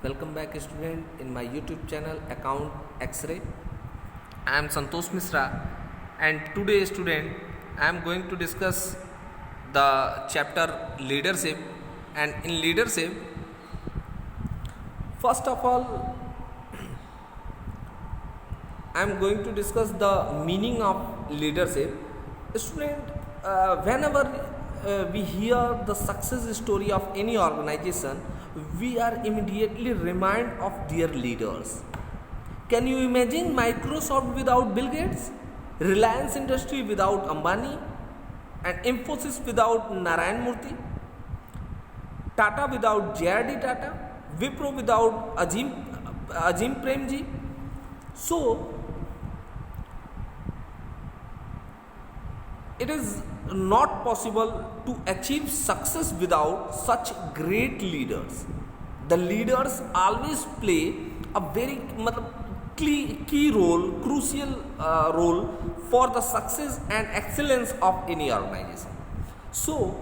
Welcome back student in my YouTube channel Account X-Ray. I am Santosh Misra and today student I am going to discuss the chapter leadership, and in leadership first of all I am going to discuss the meaning of leadership. Student, whenever we hear the success story of any organization, we are immediately reminded of their leaders. Can you imagine Microsoft without Bill Gates, Reliance Industry without Ambani, and Infosys without Narayan Murthy, Tata without J.R.D. Tata, Wipro without Azim Premji? So it is not possible to achieve success without such great leaders. The leaders always play a very key role, crucial role for the success and excellence of any organization. So,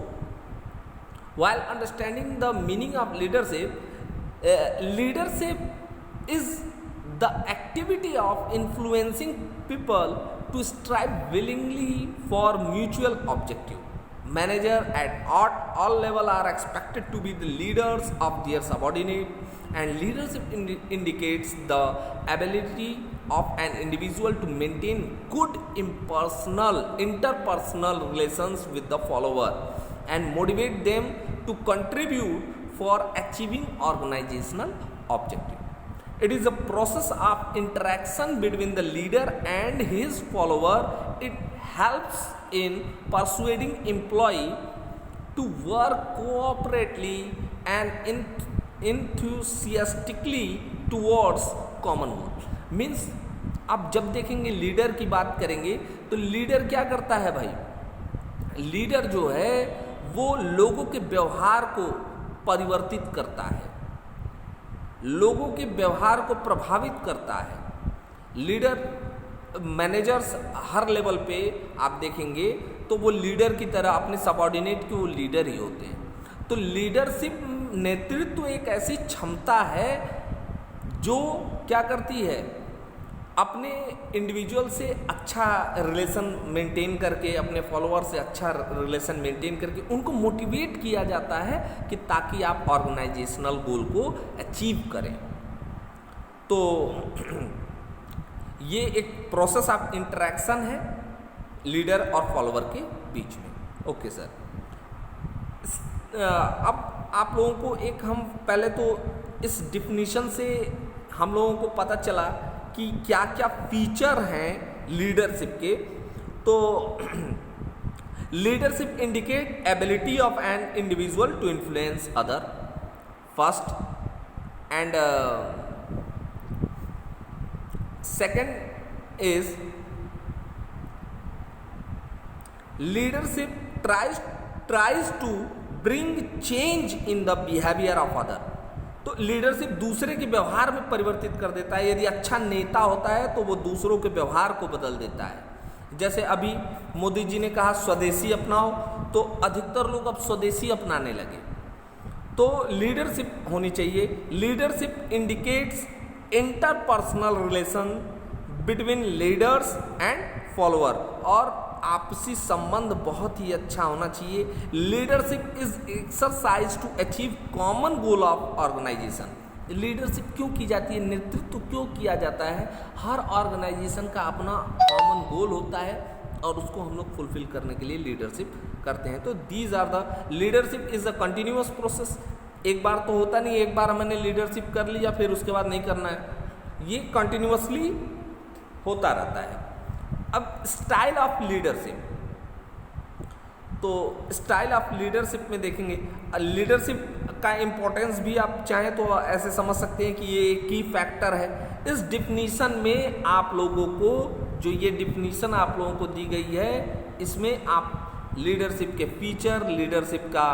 while understanding the meaning of leadership, leadership is the activity of influencing people to strive willingly for mutual objective. Managers at all levels are expected to be the leaders of their subordinate, and leadership indicates the ability of an individual to maintain good interpersonal relations with the follower and motivate them to contribute for achieving organizational objectives. It is a process of interaction between the leader and his follower. It helps in persuading employee to work cooperatively and enthusiastically towards common goal. Means आप जब देखेंगे leader की बात करेंगे तो leader क्या करता है भाई? लीडर जो है वो लोगों के व्यवहार को परिवर्तित करता है, लोगों के व्यवहार को प्रभावित करता है। लीडर मैनेजर्स हर लेवल पे आप देखेंगे तो वो लीडर की तरह अपने सबऑर्डिनेट के वो लीडर ही होते हैं। तो लीडरशिप नेतृत्व एक ऐसी क्षमता है जो क्या करती है, अपने इंडिविजुअल से अच्छा रिलेशन मेंटेन करके, अपने फॉलोअर से अच्छा रिलेशन मेंटेन करके उनको मोटिवेट किया जाता है कि ताकि आप ऑर्गेनाइजेशनल गोल को अचीव करें। तो ये एक प्रोसेस ऑफ इंटरेक्शन है लीडर और फॉलोअर के बीच में। ओके सर, अब आप लोगों को एक हम पहले तो इस डिफिनीशन से हम लोगों को पता चला कि क्या क्या फीचर हैं लीडरशिप के। तो leadership indicate ability of an individual to influence other first, and second is leadership tries to bring change in the behavior of other। तो लीडरशिप दूसरे के व्यवहार में परिवर्तित कर देता है। यदि अच्छा नेता होता है तो वो दूसरों के व्यवहार को बदल देता है। जैसे अभी मोदी जी ने कहा स्वदेशी अपनाओ, तो अधिकतर लोग अब स्वदेशी अपनाने लगे। तो लीडरशिप होनी चाहिए। Leadership indicates interpersonal relation between leaders and follower, और आपसी संबंध बहुत ही अच्छा होना चाहिए। Leadership is exercise to achieve common goal of organization. Leadership क्यों की जाती है, नेतृत्व क्यों किया जाता है? हर ऑर्गेनाइजेशन का अपना कॉमन गोल होता है और उसको हम लोग फुलफिल करने के लिए लीडरशिप करते हैं। तो these are the leadership is a continuous process. एक बार तो होता नहीं, एक बार मैंने लीडरशिप कर लिया फिर उसके बाद नहीं करना है, ये कंटिन्यूअसली होता रहता है। अब स्टाइल ऑफ लीडरशिप, तो स्टाइल ऑफ लीडरशिप में देखेंगे लीडरशिप का इम्पोर्टेंस भी आप चाहें तो ऐसे समझ सकते हैं कि ये एक की फैक्टर है। इस डिफिनीशन में आप लोगों को जो ये डिफिनीशन आप लोगों को दी गई है, इसमें आप लीडरशिप के फीचर, लीडरशिप का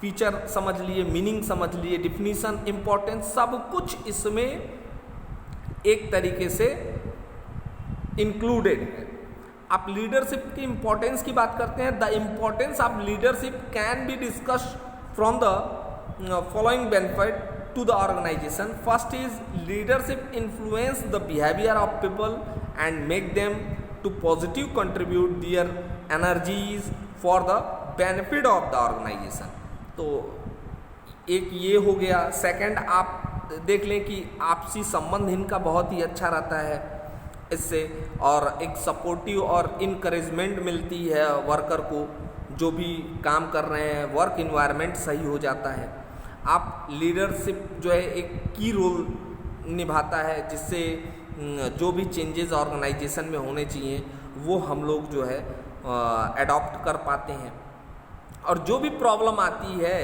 फीचर समझ लिए, मीनिंग समझ लिए, डिफिनीशन, इम्पोर्टेंस, सब कुछ इसमें एक तरीके से इंक्लूडेड है। आप लीडरशिप की इंपॉर्टेंस की बात करते हैं। The importance of leadership can be discussed from the following benefit to the organization. First is leadership influence the behavior of people and make them to positive contribute their energies for the benefit of the organization. तो एक ये हो गया. Second, आप देख लें कि आपसी संबंध इनका बहुत ही अच्छा रहता है इससे, और एक सपोर्टिव और इनकरेजमेंट मिलती है वर्कर को. जो भी काम कर रहे हैं वर्क इन्वायरमेंट सही हो जाता है. आप लीडरशिप जो है एक की रोल निभाता है, जिससे जो भी चेंजेस ऑर्गेनाइजेशन में होने चाहिए वो हम लोग जो है अडॉप्ट कर पाते हैं. और जो भी प्रॉब्लम आती है,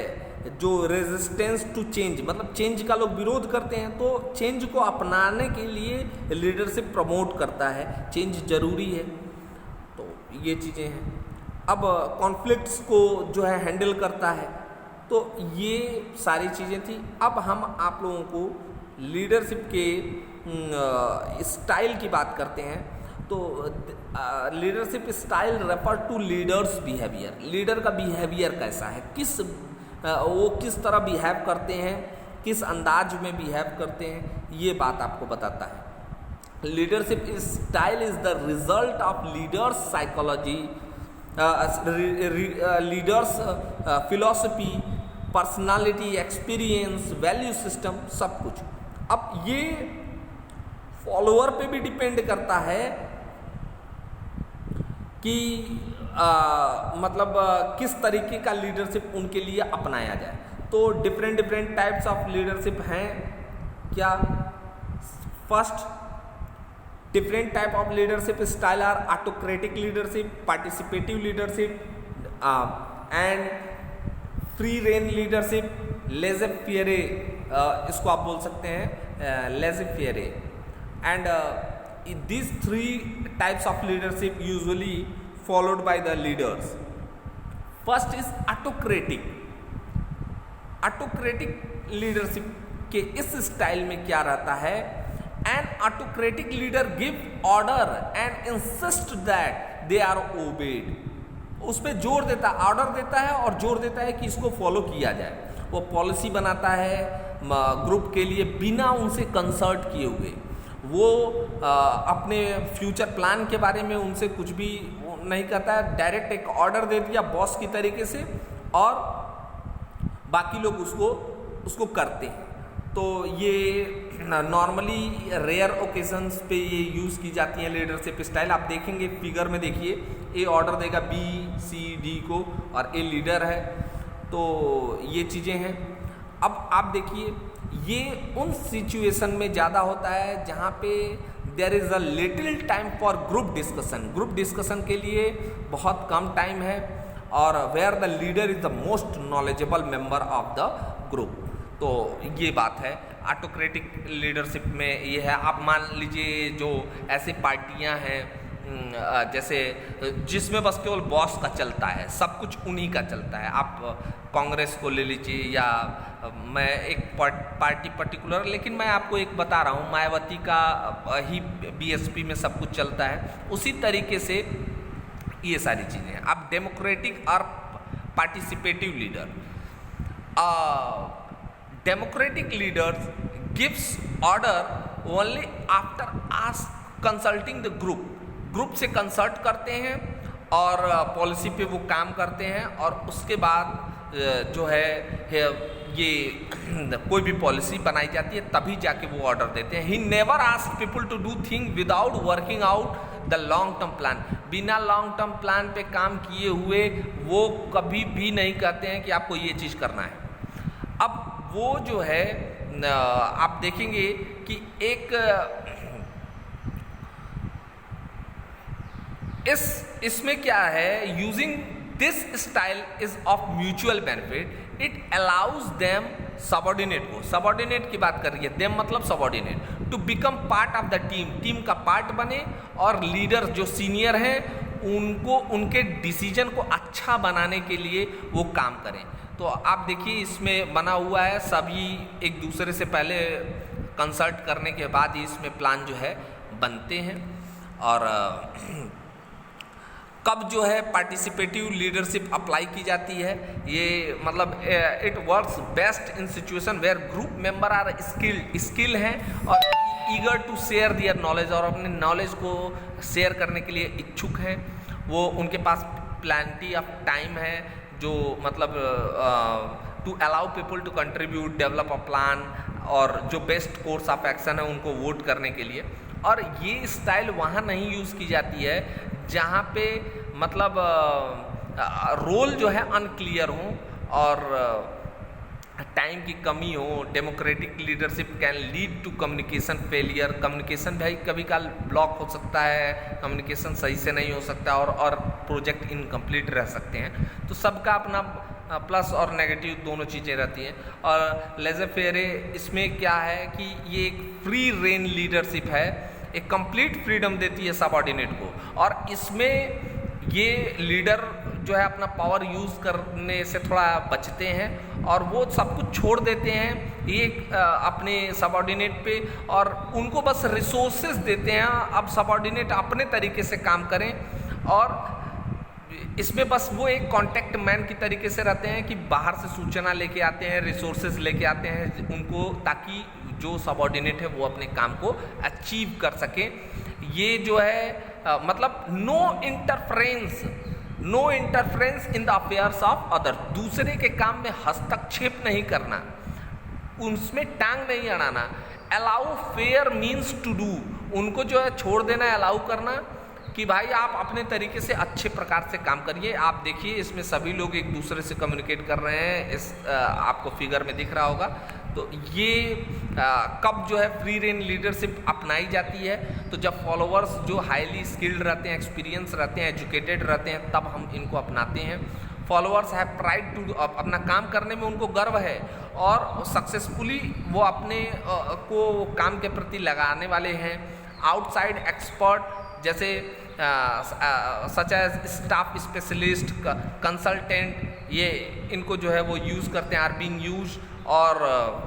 जो रेजिस्टेंस टू चेंज, मतलब चेंज का लोग विरोध करते हैं, तो चेंज को अपनाने के लिए लीडरशिप प्रमोट करता है. चेंज जरूरी है. तो ये चीज़ें हैं. अब कॉन्फ्लिक्ट्स को जो है हैंडल करता है. तो ये सारी चीज़ें थी. अब हम आप लोगों को लीडरशिप के स्टाइल की बात करते हैं. तो leadership style refer to leaders behaviour. Leader का बिहेवियर कैसा है, वो किस तरह बिहेव करते हैं, किस अंदाज में बिहेव करते हैं, ये बात आपको बताता है. Leadership style is the result of leaders psychology, leaders philosophy, personality, experience, value system, सब कुछ. अब ये फॉलोअर पे भी डिपेंड करता है कि मतलब किस तरीके का लीडरशिप उनके लिए अपनाया जाए. तो डिफरेंट टाइप्स ऑफ लीडरशिप हैं क्या. First, different type of leadership style are autocratic leadership, participative leadership, and free rein leadership, laissez-faire, इसको आप बोल सकते हैं laissez-faire. And these three types of leadership usually followed by the leaders. First is autocratic. Autocratic leadership के इस style में क्या रहता है, An autocratic leader give order and insist that they are obeyed. उस पर जोर देता, ऑर्डर देता है और जोर देता है कि इसको फॉलो किया जाए. वो पॉलिसी बनाता है ग्रुप के लिए बिना उनसे कंसल्ट किए हुए. वो अपने फ्यूचर प्लान के बारे में उनसे कुछ भी नहीं कहता है. डायरेक्ट एक ऑर्डर दे दिया बॉस की तरीके से और बाकी लोग उसको करते हैं. तो ये नॉर्मली रेयर ओकेजन्स पे ये यूज़ की जाती है लीडरशिप स्टाइल. आप देखेंगे फिगर में, देखिए ए ऑर्डर देगा बी सी डी को और ए लीडर है. तो ये चीज़ें हैं. अब आप देखिए ये उन सिचुएशन में ज़्यादा होता है जहाँ पे there is a little time for group discussion. Group discussion के लिए बहुत कम टाइम है और where the leader is the most knowledgeable member of the group. तो ये बात है. ऑटोक्रेटिक लीडरशिप में ये है. आप मान लीजिए जो ऐसी पार्टियां हैं जैसे जिसमें बस केवल बॉस का चलता है, सब कुछ उन्हीं का चलता है. आप कांग्रेस को ले लीजिए या मैं एक पार्टी पर्टिकुलर, लेकिन मैं आपको एक बता रहा हूँ, मायावती का ही बीएसपी में सब कुछ चलता है. उसी तरीके से ये सारी चीज़ें हैं. आप डेमोक्रेटिक और participative leader. Democratic leaders gives order only after consulting the group. Group से कंसल्ट करते हैं और पॉलिसी पे वो काम करते हैं और उसके बाद जो है ये कोई भी पॉलिसी बनाई जाती है तभी जाके वो ऑर्डर देते हैं. He never ask people to do thing without working out the long term plan. बिना लॉन्ग टर्म प्लान पे काम किए हुए वो कभी भी नहीं कहते हैं कि आपको ये चीज़ करना है. अब वो जो है आप देखेंगे कि एक इसमें क्या है, using this style is of mutual benefit. It allows them subordinate को, सबॉर्डिनेट की बात कर रही है, देम मतलब subordinate, to become part of the team. Team का पार्ट बने और लीडर जो सीनियर हैं उनको उनके डिसीजन को अच्छा बनाने के लिए वो काम करें. तो आप देखिए इसमें बना हुआ है सभी एक दूसरे से पहले कंसल्ट करने के बाद ही इसमें प्लान जो है बनते हैं. और कब जो है पार्टिसिपेटिव लीडरशिप अप्लाई की जाती है, ये मतलब it works best in situation where group member are skill हैं और eager to share their knowledge, और अपने नॉलेज को शेयर करने के लिए इच्छुक हैं, वो उनके पास प्लेंटी ऑफ टाइम है, जो मतलब to allow people to contribute, develop a plan, और जो बेस्ट कोर्स ऑफ एक्शन है उनको वोट करने के लिए। और ये स्टाइल वहाँ नहीं यूज़ की जाती है जहाँ पे मतलब रोल जो है अनक्लियर हो और टाइम की कमी हो। Democratic leadership can lead to communication failure, communication भाई कभी काल ब्लॉक हो सकता है, कम्युनिकेशन सही से नहीं हो सकता और प्रोजेक्ट इनकम्प्लीट रह सकते हैं। तो सबका अपना प्लस और नेगेटिव दोनों चीज़ें रहती हैं। और लेज़र फेरे इसमें क्या है कि ये एक फ्री रेन लीडरशिप है, एक कंप्लीट फ्रीडम देती है सबऑर्डिनेट को, और इसमें ये लीडर जो है अपना पावर यूज़ करने से थोड़ा बचते हैं और वो सब कुछ छोड़ देते हैं एक अपने सबऑर्डिनेट पे, और उनको बस रिसोर्सेज देते हैं। अब सबऑर्डिनेट अपने तरीके से काम करें, और इसमें बस वो एक कॉन्टेक्ट मैन की तरीके से रहते हैं कि बाहर से सूचना लेके आते हैं, रिसोर्सेज लेके आते हैं उनको, ताकि जो सबऑर्डिनेट है वो अपने काम को अचीव कर सके। ये जो है मतलब no interference in the affairs of other, दूसरे के काम में हस्तक्षेप नहीं करना, उसमें टांग नहीं अड़ाना। Allow fair means to do, उनको जो है छोड़ देना, अलाउ करना कि भाई आप अपने तरीके से अच्छे प्रकार से काम करिए। आप देखिए इसमें सभी लोग एक दूसरे से कम्युनिकेट कर रहे हैं, इस आपको फिगर में दिख रहा होगा। तो ये कब जो है फ्री रेन लीडरशिप अपनाई जाती है, तो जब फॉलोअर्स जो हाईली स्किल्ड रहते हैं, एक्सपीरियंस रहते हैं, एजुकेटेड रहते हैं, तब हम इनको अपनाते हैं। फॉलोअर्स हैव प्राइड टू, अपना काम करने में उनको गर्व है और सक्सेसफुली वो अपने को काम के प्रति लगाने वाले हैं। आउटसाइड एक्सपर्ट जैसे such as staff specialist, consultant, ये इनको जो है वो यूज़ करते हैं, आर बीइंग यूज। और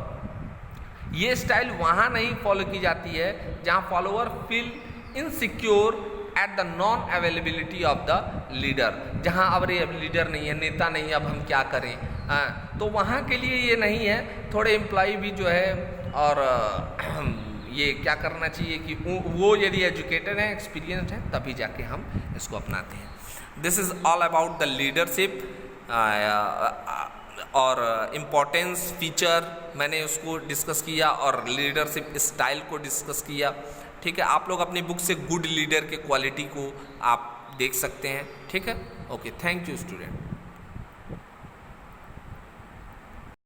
ये स्टाइल वहाँ नहीं फॉलो की जाती है जहाँ follower feel insecure at the non availability of the leader, जहाँ अब लीडर नहीं है, नेता नहीं है, अब हम क्या करें। तो वहाँ के लिए ये नहीं है। थोड़े एम्प्लॉय भी जो है और ये क्या करना चाहिए कि वो यदि एजुकेटेड हैं, एक्सपीरियंस्ड हैं, तभी जाके हम इसको अपनाते हैं। This is all about the leadership और इम्पोर्टेंस फीचर मैंने उसको डिस्कस किया और लीडरशिप स्टाइल को डिस्कस किया। ठीक है, आप लोग अपनी बुक से गुड लीडर के क्वालिटी को आप देख सकते हैं। ठीक है, ओके, थैंक यू स्टूडेंट।